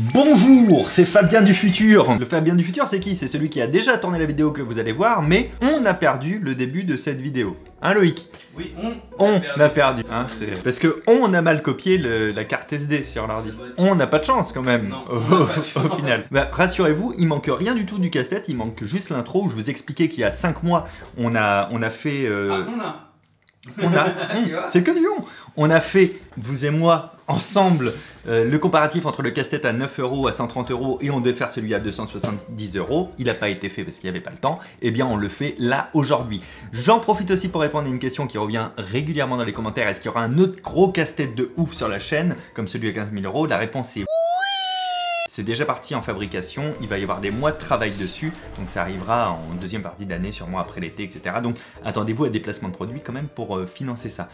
Bonjour, c'est Fabien du futur. Le Fabien du futur, c'est qui? C'est celui qui a déjà tourné la vidéo que vous allez voir, mais on a perdu le début de cette vidéo. Hein Loïc? Oui, on a perdu. Hein, parce que on a mal copié la carte SD sur l'ordi. On n'a pas de chance quand même, non, au final. Bah, rassurez-vous, il manque rien du tout du casse-tête, il manque juste l'intro où je vous expliquais qu'il y a 5 mois, on a fait... c'est que du on a fait, vous et moi, ensemble, le comparatif entre le casse-tête à 9 € à 130 € et on devait faire celui à 270 €. Il n'a pas été fait parce qu'il n'y avait pas le temps. Eh bien, on le fait là, aujourd'hui. J'en profite aussi pour répondre à une question qui revient régulièrement dans les commentaires. Est-ce qu'il y aura un autre gros casse-tête de ouf sur la chaîne, comme celui à 15 000 €? La réponse est oui. C'est déjà parti en fabrication, il va y avoir des mois de travail dessus, donc ça arrivera en deuxième partie d'année, sûrement après l'été, etc. Donc attendez-vous à des placements de produits quand même pour financer ça.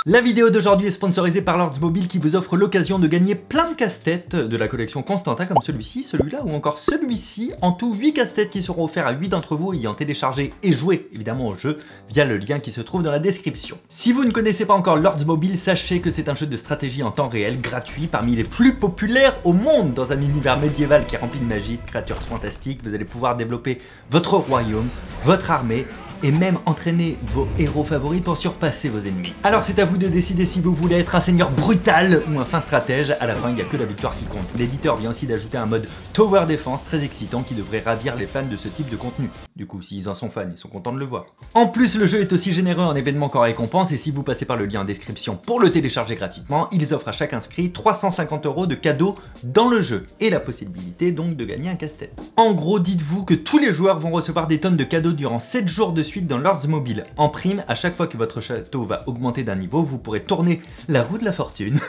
La vidéo d'aujourd'hui est sponsorisée par Lords Mobile qui vous offre l'occasion de gagner plein de casse-têtes de la collection Constantin comme celui-ci, celui-là ou encore celui-ci. En tout 8 casse-têtes qui seront offerts à 8 d'entre vous ayant téléchargé et joué évidemment au jeu via le lien qui se trouve dans la description. Si vous ne connaissez pas encore Lords Mobile, sachez que c'est un jeu de stratégie en temps réel, gratuit, parmi les plus populaires au monde dans un univers médiéval qui est rempli de magie, de créatures fantastiques. Vous allez pouvoir développer votre royaume, votre armée, et même entraîner vos héros favoris pour surpasser vos ennemis. Alors c'est à vous de décider si vous voulez être un seigneur brutal ou un fin stratège. À la fin, il n'y a que la victoire qui compte. L'éditeur vient aussi d'ajouter un mode Tower Defense très excitant qui devrait ravir les fans de ce type de contenu. Du coup, s'ils en sont fans, ils sont contents de le voir. En plus, le jeu est aussi généreux en événements qu'en récompense et si vous passez par le lien en description pour le télécharger gratuitement, ils offrent à chaque inscrit 350 € de cadeaux dans le jeu et la possibilité donc de gagner un casse-tête. En gros, dites-vous que tous les joueurs vont recevoir des tonnes de cadeaux durant 7 jours de suite dans Lords Mobile. En prime, à chaque fois que votre château va augmenter d'un niveau, vous pourrez tourner la roue de la fortune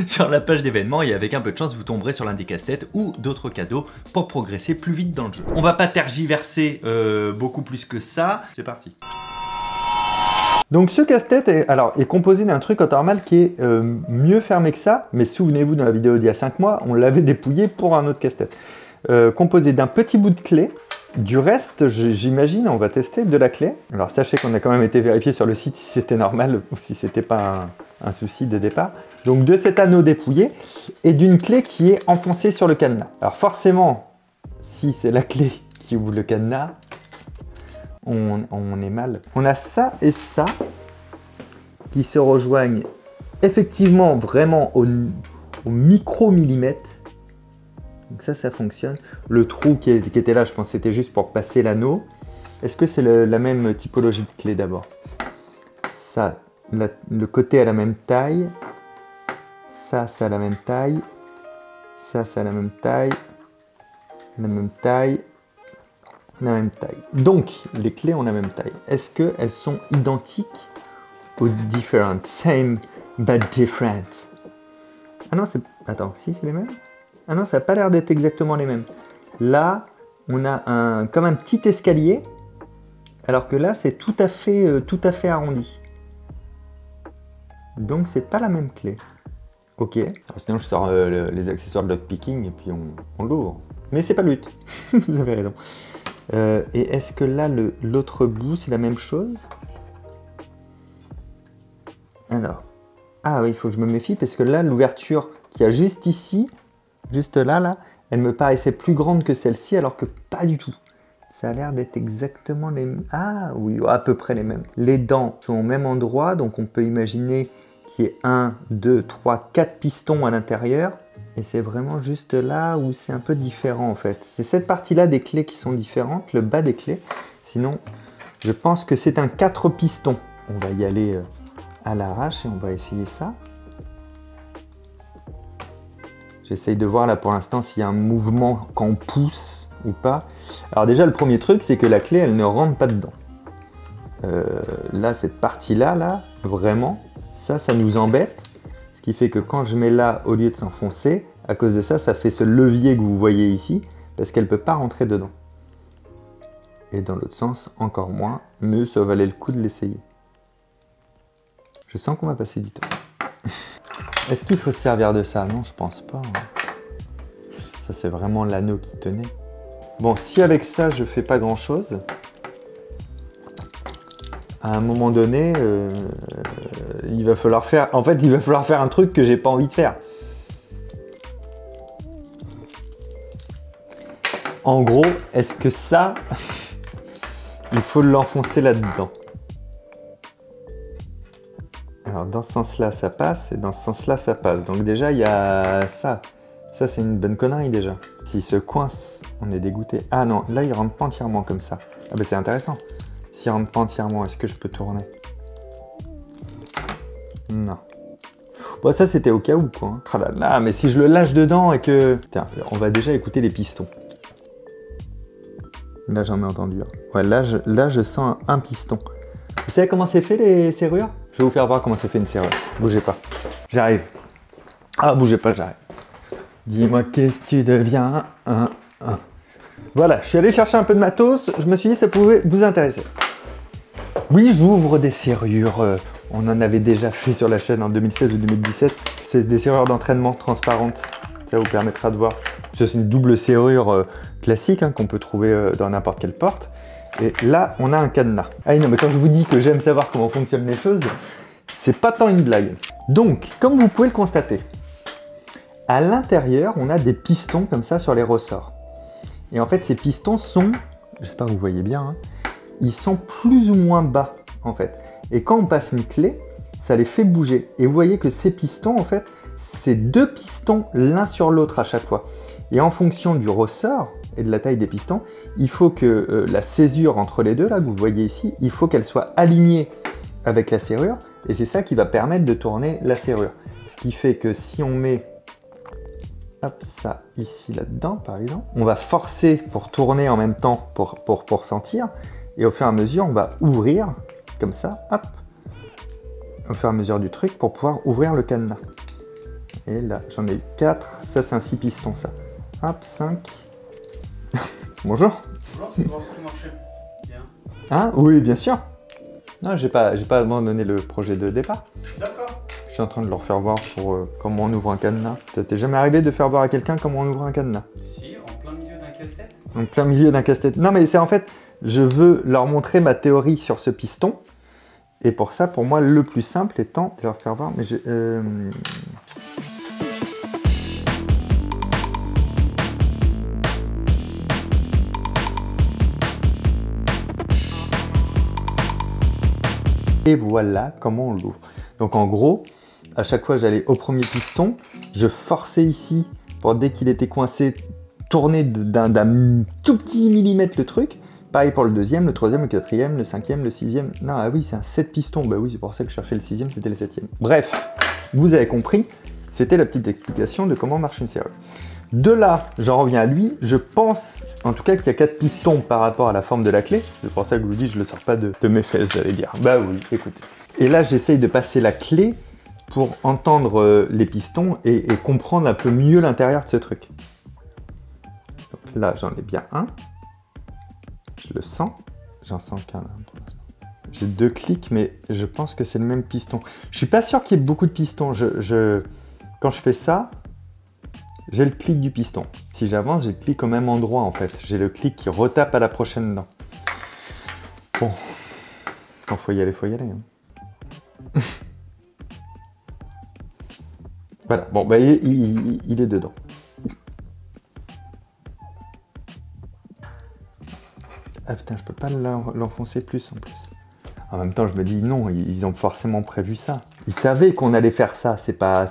sur la page d'événements et avec un peu de chance, vous tomberez sur l'un des casse-têtes ou d'autres cadeaux pour progresser plus vite dans le jeu. On va pas tergiverser beaucoup plus que ça. C'est parti. Donc ce casse-tête est composé d'un truc en temps normal qui est mieux fermé que ça, mais souvenez-vous dans la vidéo d'il y a 5 mois, on l'avait dépouillé pour un autre casse-tête. Composé d'un petit bout de clé. Du reste, j'imagine, on va tester de la clé. Alors sachez qu'on a quand même été vérifié sur le site si c'était normal ou si c'était pas un souci de départ. Donc de cet anneau dépouillé et d'une clé qui est enfoncée sur le cadenas. Alors forcément, si c'est la clé qui ouvre le cadenas, on est mal. On a ça et ça qui se rejoignent effectivement vraiment au micro-millimètre. Donc ça fonctionne. Le trou qui était là, je pense que c'était juste pour passer l'anneau. Est-ce que c'est la même typologie de clé d'abord? Ça, le côté a la même taille. Ça a la même taille. Ça a la même taille. La même taille. La même taille. Donc, les clés ont la même taille. Est-ce qu'elles sont identiques ou different? Same but different. Ah non, c'est... Attends, si, c'est les mêmes? Ah non, ça n'a pas l'air d'être exactement les mêmes. Là, on a comme un petit escalier, alors que là, c'est tout à fait arrondi. Donc, c'est pas la même clé. Ok. Alors, sinon, je sors les accessoires de lockpicking et puis on l'ouvre. Mais c'est pas le but. Vous avez raison. Et est-ce que là, l'autre bout, c'est la même chose? Alors. Ah oui, il faut que je me méfie parce que là, l'ouverture qu'il y a juste ici, juste là, elle me paraissait plus grande que celle-ci, alors que pas du tout. Ça a l'air d'être exactement les mêmes. Ah oui, à peu près les mêmes. Les dents sont au même endroit, donc on peut imaginer qu'il y ait 1, 2, 3, 4 pistons à l'intérieur. Et c'est vraiment juste là où c'est un peu différent en fait. C'est cette partie-là des clés qui sont différentes, le bas des clés. Sinon, je pense que c'est un 4 pistons. On va y aller à l'arrache et on va essayer ça. J'essaye de voir là pour l'instant s'il y a un mouvement quand on pousse ou pas. Alors déjà le premier truc c'est que la clé elle ne rentre pas dedans. Là cette partie là, vraiment, ça nous embête. Ce qui fait que quand je mets là au lieu de s'enfoncer, à cause de ça, ça fait ce levier que vous voyez ici, parce qu'elle ne peut pas rentrer dedans. Et dans l'autre sens, encore moins, mais ça valait le coup de l'essayer. Je sens qu'on va passer du temps. Est-ce qu'il faut se servir de ça? Non, je pense pas. Ça, c'est vraiment l'anneau qui tenait. Bon, si avec ça, je fais pas grand-chose, à un moment donné, il va falloir faire... En fait, il va falloir faire un truc que j'ai pas envie de faire. En gros, est-ce que ça, il faut l'enfoncer là-dedans? Alors dans ce sens-là, ça passe, et dans ce sens-là, ça passe. Donc déjà, il y a ça. Ça, c'est une bonne connerie déjà. S'il se coince, on est dégoûté. Ah non, là, il rentre pas entièrement comme ça. Ah bah c'est intéressant. S'il rentre pas entièrement, est-ce que je peux tourner? Non. Bon, ça, c'était au cas où, quoi. Ah là là, mais si je le lâche dedans et que... Tiens, on va déjà écouter les pistons. Là, j'en ai entendu un. Ouais, là, je sens un piston. Vous savez comment c'est fait, les serrures? Je vais vous faire voir comment c'est fait une serrure. Bougez pas. J'arrive. Ah, bougez pas, j'arrive. Dis-moi qu'est-ce que tu deviens. Voilà, je suis allé chercher un peu de matos. Je me suis dit que ça pouvait vous intéresser. Oui, j'ouvre des serrures. On en avait déjà fait sur la chaîne en 2016 ou 2017. C'est des serrures d'entraînement transparentes. Ça vous permettra de voir. C'est une double serrure classique hein, qu'on peut trouver dans n'importe quelle porte. Et là, on a un cadenas. Ah non, mais quand je vous dis que j'aime savoir comment fonctionnent les choses, c'est pas tant une blague. Donc, comme vous pouvez le constater, à l'intérieur, on a des pistons comme ça sur les ressorts. Et en fait, ces pistons sont, j'espère que vous voyez bien, hein, ils sont plus ou moins bas, en fait. Et quand on passe une clé, ça les fait bouger. Et vous voyez que ces pistons, en fait, c'est deux pistons l'un sur l'autre à chaque fois. Et en fonction du ressort et de la taille des pistons, il faut que la césure entre les deux, là, que vous voyez ici, il faut qu'elle soit alignée avec la serrure. Et c'est ça qui va permettre de tourner la serrure. Ce qui fait que si on met hop, ça ici, là-dedans, par exemple, on va forcer pour tourner en même temps pour sentir. Et au fur et à mesure, on va ouvrir, comme ça, hop, au fur et à mesure du truc, pour pouvoir ouvrir le cadenas. Et là, j'en ai 4. Ça, c'est un 6 pistons, ça. Hop, 5. Bonjour. Bonjour, c'est voir ce qui marchait bien. Hein? Oui, bien sûr. Non, j'ai pas abandonné le projet de départ. D'accord. Je suis en train de leur faire voir pour comment on ouvre un cadenas. Ça t'est jamais arrivé de faire voir à quelqu'un comment on ouvre un cadenas? Si, en plein milieu d'un casse-tête. En plein milieu d'un casse-tête. Non, mais c'est en fait, je veux leur montrer ma théorie sur ce piston. Et pour ça, pour moi, le plus simple étant de leur faire voir. Mais j'ai... Et voilà comment on l'ouvre. Donc en gros, à chaque fois j'allais au premier piston, je forçais ici pour dès qu'il était coincé, tourner d'un tout petit millimètre le truc. Pareil pour le deuxième, le troisième, le quatrième, le cinquième, le sixième. Non, ah oui, c'est un 7 pistons. Bah oui, c'est pour ça que je cherchais le sixième, c'était le septième. Bref, vous avez compris, c'était la petite explication de comment marche une serrure. De là, j'en reviens à lui. Je pense, en tout cas, qu'il y a 4 pistons par rapport à la forme de la clé. C'est pour ça que je vous dis, je ne le sors pas de mes fesses, j'allais dire. Bah oui, écoutez. Et là, j'essaye de passer la clé pour entendre les pistons et comprendre un peu mieux l'intérieur de ce truc. Donc là, j'en ai bien un. Je le sens. J'en sens qu'un là pour l'instant. J'ai 2 clics, mais je pense que c'est le même piston. Je suis pas sûr qu'il y ait beaucoup de pistons. Quand je fais ça, j'ai le clic du piston. Si j'avance, j'ai le clic au même endroit en fait. J'ai le clic qui retape à la prochaine dent. Bon, quand faut y aller, faut y aller. Hein. Voilà, bon, bah, il est dedans. Ah putain, je peux pas l'enfoncer plus en plus. En même temps, je me dis non, ils ont forcément prévu ça. Ils savaient qu'on allait faire ça, c'est pas...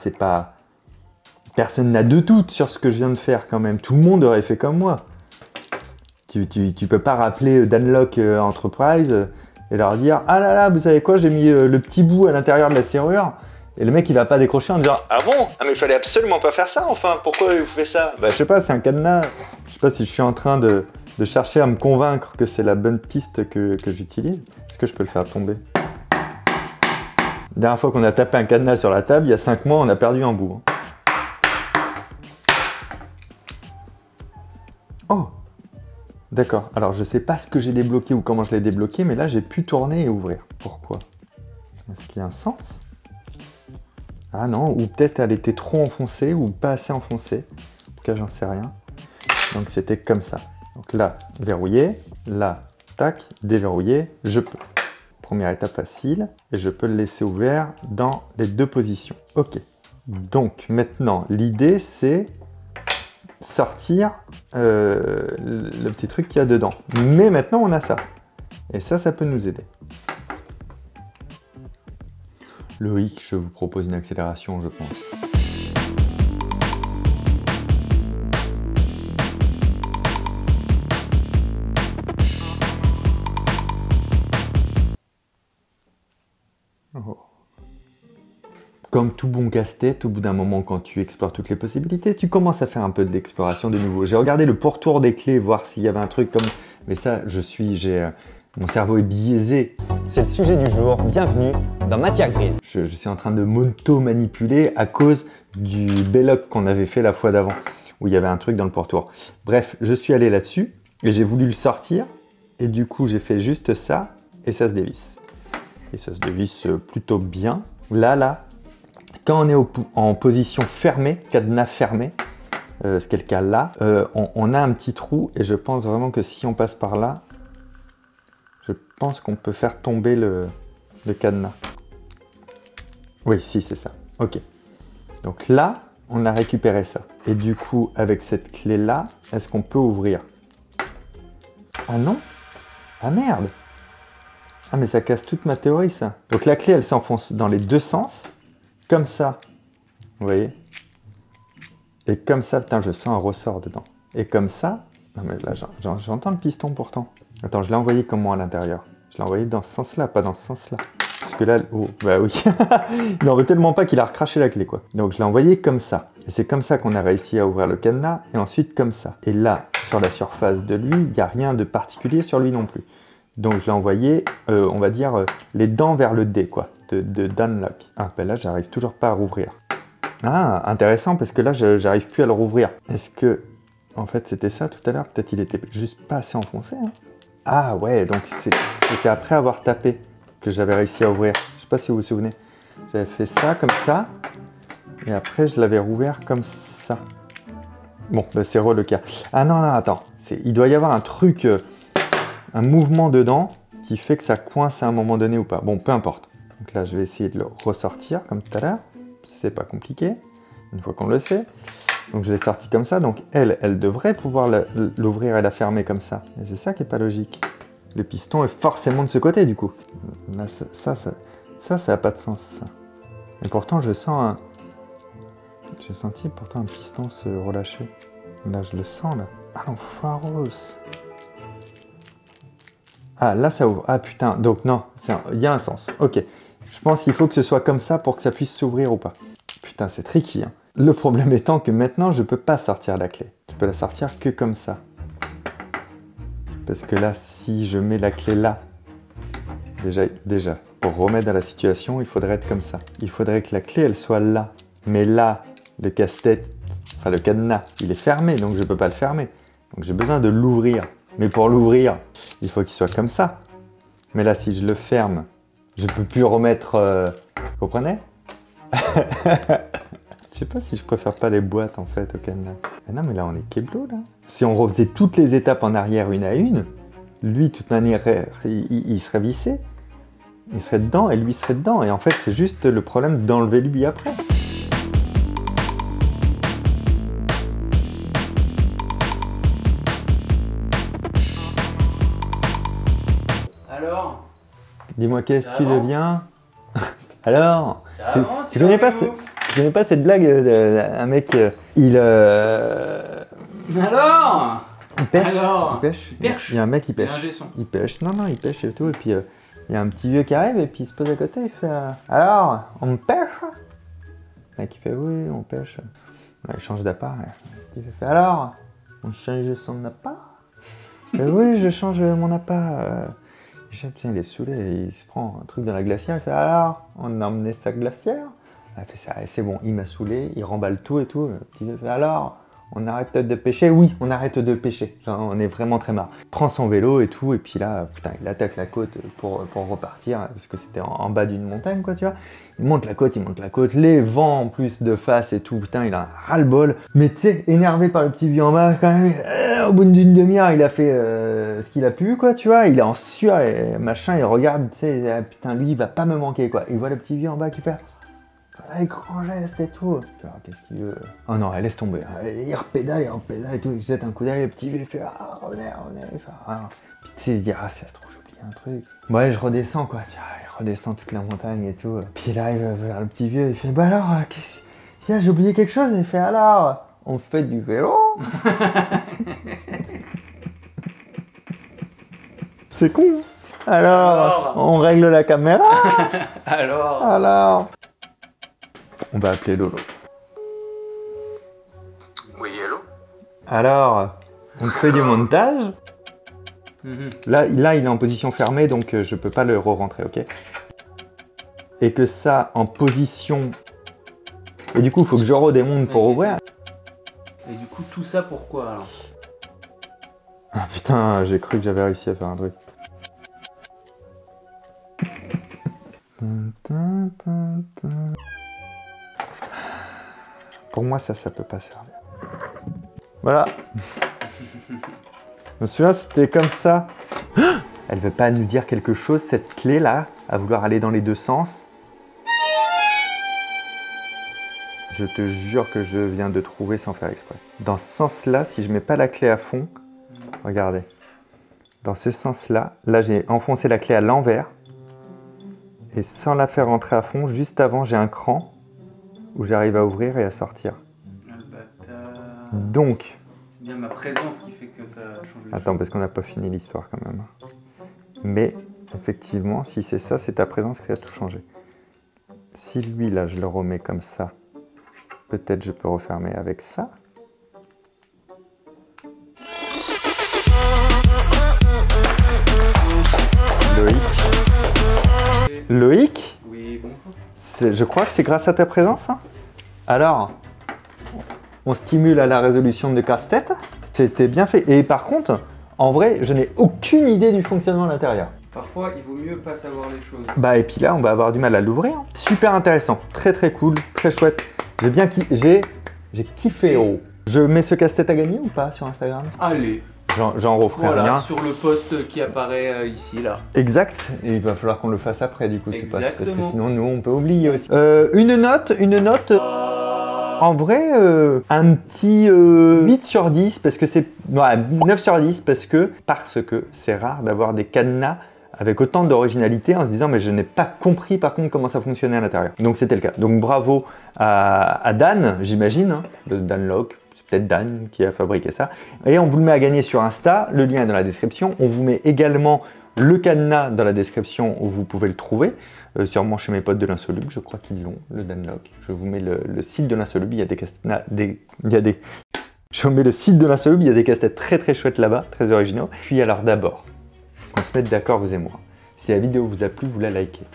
Personne n'a de doute sur ce que je viens de faire quand même. Tout le monde aurait fait comme moi. Tu peux pas rappeler Danlock Enterprise et leur dire « Ah là là, vous savez quoi, j'ai mis le petit bout à l'intérieur de la serrure. » Et le mec, il va pas décrocher en disant « Ah bon? Ah mais il fallait absolument pas faire ça, enfin, pourquoi vous faites ça ?» Bah je sais pas, c'est un cadenas. Je sais pas si je suis en train de chercher à me convaincre que c'est la bonne piste que j'utilise. Est-ce que je peux le faire tomber? La dernière fois qu'on a tapé un cadenas sur la table, il y a 5 mois, on a perdu un bout. Hein. Oh! D'accord. Alors, je sais pas ce que j'ai débloqué ou comment je l'ai débloqué, mais là, j'ai pu tourner et ouvrir. Pourquoi? Est-ce qu'il y a un sens? Ah non, ou peut-être elle était trop enfoncée ou pas assez enfoncée. En tout cas, j'en sais rien. Donc, c'était comme ça. Donc là, verrouillé. Là, tac, déverrouillé. Je peux. Première étape facile. Et je peux le laisser ouvert dans les 2 positions. OK. Donc, maintenant, l'idée, c'est sortir le petit truc qu'il y a dedans. Mais maintenant, on a ça. Et ça peut nous aider. Loïc, je vous propose une accélération, je pense. Oh. Comme tout bon casse-tête, au bout d'un moment, quand tu explores toutes les possibilités, tu commences à faire un peu de l'exploration de nouveau. J'ai regardé le pourtour des clés, voir s'il y avait un truc comme... Mais ça, mon cerveau est biaisé. C'est le sujet du jour, bienvenue dans Matière Grise. Je suis en train de m'auto-manipuler à cause du belloc qu'on avait fait la fois d'avant, où il y avait un truc dans le pourtour. Bref, je suis allé là-dessus, et j'ai voulu le sortir, et du coup, j'ai fait juste ça, et ça se dévisse. Et ça se dévisse plutôt bien. Là, quand on est en position fermée, cadenas fermé, ce qui est le cas là, on a un petit trou, et je pense vraiment que si on passe par là, je pense qu'on peut faire tomber le cadenas. Oui, si, c'est ça. Ok. Donc là, on a récupéré ça. Et du coup, avec cette clé-là, est-ce qu'on peut ouvrir? Ah non? Ah merde! Ah mais ça casse toute ma théorie, ça. Donc la clé, elle s'enfonce dans les deux sens. Comme ça. Vous voyez? Et comme ça, putain, je sens un ressort dedans. Et comme ça... Non mais là, j'entends le piston pourtant. Attends, je l'ai envoyé comment à l'intérieur? Je l'ai envoyé dans ce sens-là, pas dans ce sens-là. Parce que là... Oh, bah oui. Il en veut tellement pas qu'il a recraché la clé, quoi. Donc je l'ai envoyé comme ça. Et c'est comme ça qu'on a réussi à ouvrir le cadenas. Et ensuite comme ça. Et là, sur la surface de lui, il n'y a rien de particulier sur lui non plus. Donc je l'ai envoyé, on va dire, les dents vers le D, quoi, de Dunlock. Ah, ben là, j'arrive toujours pas à rouvrir. Ah, intéressant, parce que là, j'arrive plus à le rouvrir. Est-ce que, en fait, c'était ça tout à l'heure? Peut-être il était juste pas assez enfoncé, hein. Ah ouais, donc c'était après avoir tapé que j'avais réussi à ouvrir. Je sais pas si vous vous souvenez. J'avais fait ça, comme ça, et après, je l'avais rouvert comme ça. Bon, ben, c'est le cas. Ah non, non, attends. Il doit y avoir un truc... un mouvement dedans qui fait que ça coince à un moment donné ou pas. Bon, peu importe. Donc là, je vais essayer de le ressortir comme tout à l'heure. C'est pas compliqué, une fois qu'on le sait. Donc je l'ai sorti comme ça. Donc elle devrait pouvoir l'ouvrir et la fermer comme ça. Et c'est ça qui est pas logique. Le piston est forcément de ce côté du coup. Là, ça a pas de sens, ça. Et pourtant, je sens un... J'ai senti pourtant un piston se relâcher. Là, je le sens, là. Ah, l'enfoiros! Ah, là, ça ouvre. Ah, putain. Donc, non, il y a un sens. Ok. Je pense qu'il faut que ce soit comme ça pour que ça puisse s'ouvrir ou pas. Putain, c'est tricky, hein. Le problème étant que maintenant, je peux pas sortir la clé. Je peux la sortir que comme ça. Parce que là, si je mets la clé là, déjà, pour remettre dans la situation, il faudrait être comme ça. Il faudrait que la clé, elle soit là. Mais là, le casse-tête, enfin le cadenas, il est fermé, donc je peux pas le fermer. Donc j'ai besoin de l'ouvrir. Mais pour l'ouvrir, il faut qu'il soit comme ça. Mais là, si je le ferme, je peux plus remettre... Vous comprenez? Je sais pas si je préfère pas les boîtes, en fait, au cadenas. Mais non, mais là, on est keblo, là. Si on refaisait toutes les étapes en arrière, une à une, lui, de toute manière, il serait vissé. Il serait dedans et lui serait dedans. Et en fait, c'est juste le problème d'enlever lui après. Alors? Dis-moi, qu'est-ce que tu avance deviens? Alors? Ça avance, Tu connais pas cette blague d'un mec, il pêche. Alors Il pêche. Il pêche. Il y a un mec qui Il y a pêche. un gesson. Il pêche. Non, il pêche et tout. Et puis il y a un petit vieux qui arrive et puis il se pose à côté. Il fait alors, on pêche? Le mec il fait oui, on pêche. Ouais, il change d'appart. Il fait alors, on change son appart? Oui, je change mon appart. Tiens, il est saoulé, il se prend un truc dans la glacière, il fait alors, on a emmené sa glacière? Il fait ça, c'est bon, il m'a saoulé, il remballe tout et tout. Il fait alors, on arrête de pêcher? Oui, on arrête de pêcher. Genre, on est vraiment très marre. Il prend son vélo et tout, et puis là, putain, il attaque la côte pour repartir, parce que c'était en bas d'une montagne, quoi, tu vois. Il monte la côte, les vents en plus de face et tout, putain, il a un ras-le-bol. Mais tu sais, énervé par le petit vieux en bas, quand même, au bout d'une demi-heure, il a fait ce qu'il a pu, quoi, tu vois. Il est en sueur et machin, il regarde, tu sais, putain, lui, il va pas me manquer, quoi. Il voit le petit vieux en bas qui fait avec grand geste et tout. Qu'est-ce qu'il veut? Oh non, laisse tomber. Il repédale et tout. Il jette un coup d'œil, le petit vieux, il fait ah, revenez. Il fait ah. Puis tu sais, il se dit ah, ça se trouve, j'ai oublié un truc. Bon, allez, je redescends quoi. Tiens, il redescend toute la montagne et tout. Puis il arrive vers le petit vieux, il fait bah alors, qu'est-ce que j'ai oublié quelque chose? Il fait alors, on fait du vélo. C'est con. Alors, on règle la caméra. Alors. On va appeler Lolo. Oui, hello. Alors, on fait du montage. Là, il est en position fermée, donc je peux pas le re-rentrer, ok? Et que ça, en position... Et du coup, il faut que je redémonte pour ouvrir. Et du coup, tout ça pourquoi alors? Ah putain, j'ai cru que j'avais réussi à faire un truc. Pour moi, ça peut pas servir. Voilà. Je me souviens, c'était comme ça. Elle veut pas nous dire quelque chose, cette clé-là, à vouloir aller dans les deux sens. Je te jure que je viens de trouver sans faire exprès. Dans ce sens-là, si je mets pas la clé à fond, regardez. Dans ce sens-là, là j'ai enfoncé la clé à l'envers. Et sans la faire rentrer à fond, juste avant, j'ai un cran où j'arrive à ouvrir et à sortir. Donc... C'est bien ma présence qui fait que ça change les Attends, parce qu'on n'a pas fini l'histoire quand même. Mais effectivement, si c'est ça, c'est ta présence qui a tout changé. Si lui, là, je le remets comme ça, peut-être je peux refermer avec ça. Loïc? Oui, bon. Je crois que c'est grâce à ta présence. Hein. Alors, on stimule à la résolution de casse-tête. C'était bien fait. Et par contre, en vrai, je n'ai aucune idée du fonctionnement à l'intérieur. Parfois, il vaut mieux pas savoir les choses. Bah et puis là, on va avoir du mal à l'ouvrir. Super intéressant, très cool, très chouette. J'ai bien j'ai kiffé. Oh. Je mets ce casse-tête à gagner ou pas sur Instagram? Allez. J'en referai Voilà, rien. sur le post qui apparaît ici, là. Exact. Et il va falloir qu'on le fasse après, du coup. C'est pas parce que Exactement. sinon, nous, on peut oublier aussi. Une note. En vrai, un petit 8 sur 10 parce que c'est... Ouais, 9 sur 10 parce que c'est rare d'avoir des cadenas avec autant d'originalité en se disant mais je n'ai pas compris par contre comment ça fonctionnait à l'intérieur. Donc c'était le cas. Donc bravo à Dan, j'imagine, hein, de Dan Locke. C'est peut-être Dan qui a fabriqué ça. Et on vous le met à gagner sur Insta, le lien est dans la description. On vous met également le cadenas dans la description où vous pouvez le trouver. Sûrement chez mes potes de l'Insoluble, je crois qu'ils l'ont, le Dan Locke. Je vous mets le site de l'Insoluble, il y a des cadenas, je vous mets le site de l'Insoluble, il y a des casse-têtes très chouettes là-bas, très originaux. Puis alors d'abord, qu'on se mette d'accord vous et moi. Si la vidéo vous a plu, vous la likez.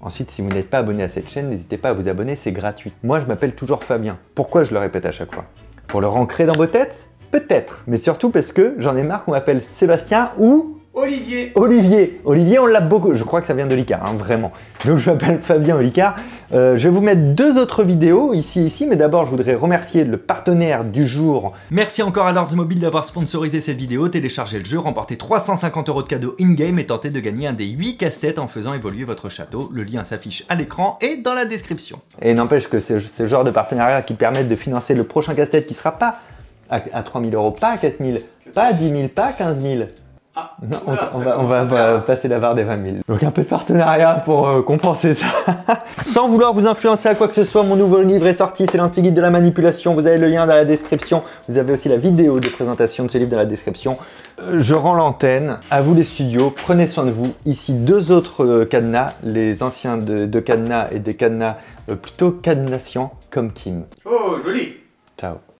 Ensuite, si vous n'êtes pas abonné à cette chaîne, n'hésitez pas à vous abonner, c'est gratuit. Moi, je m'appelle toujours Fabien. Pourquoi je le répète à chaque fois? Pour le ancrer dans vos têtes? Peut-être. Mais surtout parce que j'en ai marre qu'on m'appelle Sébastien ou... Olivier. Olivier, on l'a beaucoup. Je crois que ça vient de l'Icard, hein, vraiment. Donc je m'appelle Fabien Olicard. Je vais vous mettre deux autres vidéos ici, mais d'abord je voudrais remercier le partenaire du jour. Merci encore à Lords Mobile d'avoir sponsorisé cette vidéo. Téléchargez le jeu, remportez 350 € de cadeaux in-game et tentez de gagner un des 8 casse-têtes en faisant évoluer votre château. Le lien s'affiche à l'écran et dans la description. Et n'empêche que c'est ce genre de partenariat qui permet de financer le prochain casse-tête qui sera pas à 3000 €, pas à 4000, pas à 10 000, pas à 15 000. Ah, non, voilà, on va passer la barre des 20 000. Donc un peu de partenariat pour compenser ça. Sans vouloir vous influencer à quoi que ce soit, mon nouveau livre est sorti, c'est l'anti-guide de la manipulation. Vous avez le lien dans la description. Vous avez aussi la vidéo de présentation de ce livre dans la description. Je rends l'antenne. À vous les studios, prenez soin de vous. Ici deux autres cadenas, les anciens de cadenas et des cadenas plutôt cadenassiants comme Kim. Oh, joli. Ciao.